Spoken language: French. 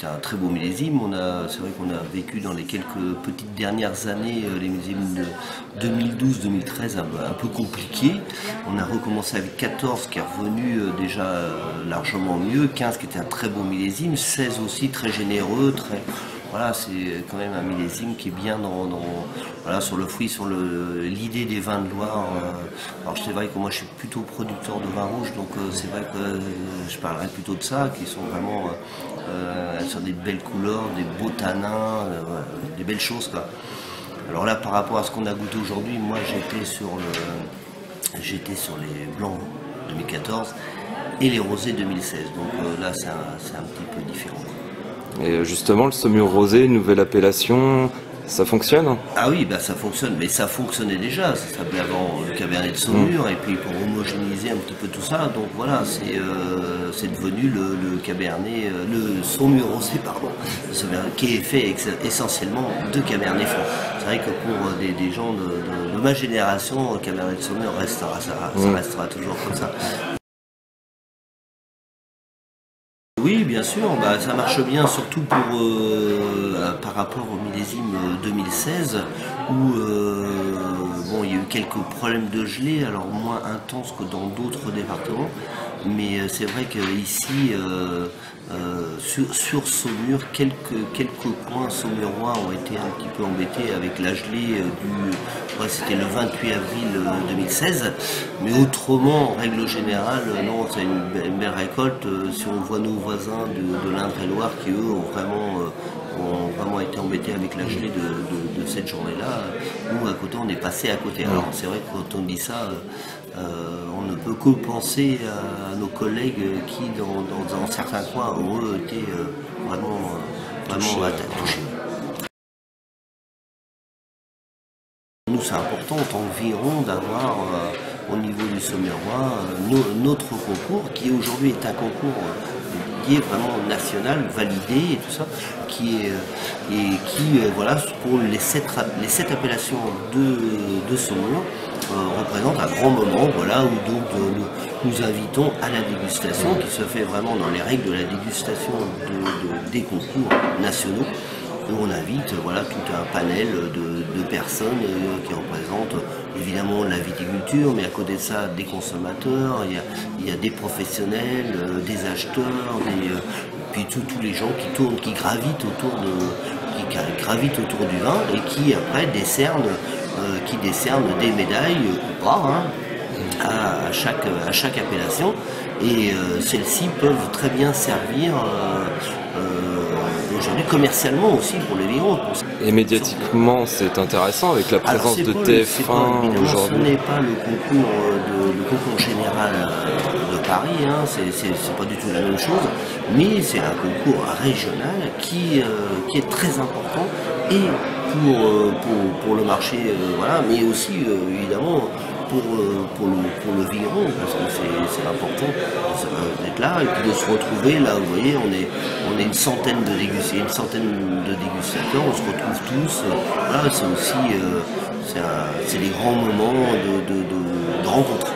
c'est un très beau millésime. C'est vrai qu'on a vécu dans les quelques petites dernières années les millésimes de 2012-2013 un peu compliqués. On a recommencé avec 14 qui est revenu déjà largement mieux, 15 qui était un très beau millésime, 16 aussi très généreux, voilà, c'est quand même un millésime qui est bien voilà, sur le fruit, sur l'idée des vins de Loire. Alors c'est vrai que moi je suis plutôt producteur de vin rouge, donc c'est vrai que je parlerai plutôt de ça, qui sont vraiment sur des belles couleurs, des beaux tanins, des belles choses, quoi. Alors là, par rapport à ce qu'on a goûté aujourd'hui, moi j'étais sur les blancs 2014 et les rosés 2016, donc là c'est un petit peu différent. Et justement, le Saumur rosé, nouvelle appellation, ça fonctionne? Ah oui, bah ça fonctionne, mais ça fonctionnait déjà, ça s'appelait avant le Cabernet de Saumur, et puis pour homogénéiser un petit peu tout ça, donc voilà, c'est devenu le Cabernet, le Saumur rosé, pardon, qui est fait essentiellement de Cabernet franc. C'est vrai que pour des gens de ma génération, le Cabernet de Saumur ça restera toujours comme ça. Oui, bien sûr, bah, ça marche bien, surtout par rapport au millésime 2016, où bon, il y a eu quelques problèmes de gelée, alors moins intenses que dans d'autres départements, mais c'est vrai qu'ici, sur Saumur, quelques coins saumurois ont été un petit peu embêtés avec la gelée c'était le 28 avril 2016, mais autrement, en règle générale, non, c'est une belle récolte. Si on voit nos voisins de l'Indre-et-Loire qui, eux, ont vraiment été embêtés avec la gelée de cette journée-là, nous, à côté, on est passé à côté. Alors, c'est vrai que quand on dit ça, on ne peut que penser à nos collègues qui, dans certains coins, ont été vraiment touchés. Nous, c'est important en tant que vigneron d'avoir au niveau du Saumurois notre concours qui aujourd'hui est un concours qui est vraiment national, validé et tout ça, qui voilà, pour les 7 appellations de Saumur représente un grand moment, voilà, où donc nous invitons à la dégustation qui se fait vraiment dans les règles de la dégustation des concours nationaux. Où on invite voilà, tout un panel de personnes qui représentent évidemment la viticulture, mais à côté de ça des consommateurs, il y a des professionnels, des acheteurs, puis tous les gens qui gravitent autour du vin et qui après décernent des médailles ou pas à chaque appellation. Et celles-ci peuvent très bien servir aujourd'hui commercialement aussi pour les vignerons. Et médiatiquement, c'est intéressant avec la présence de TF1 aujourd'hui. Ce n'est pas le concours général de Paris, c'est pas du tout la même chose, mais c'est un concours régional qui est très important et pour le marché, voilà, mais aussi évidemment pour le vigneron, parce que c'est important d'être là et puis de se retrouver là. Vous voyez, on est une centaine de dégustateurs, on se retrouve tous. Voilà, c'est aussi c'est des grands moments de rencontre.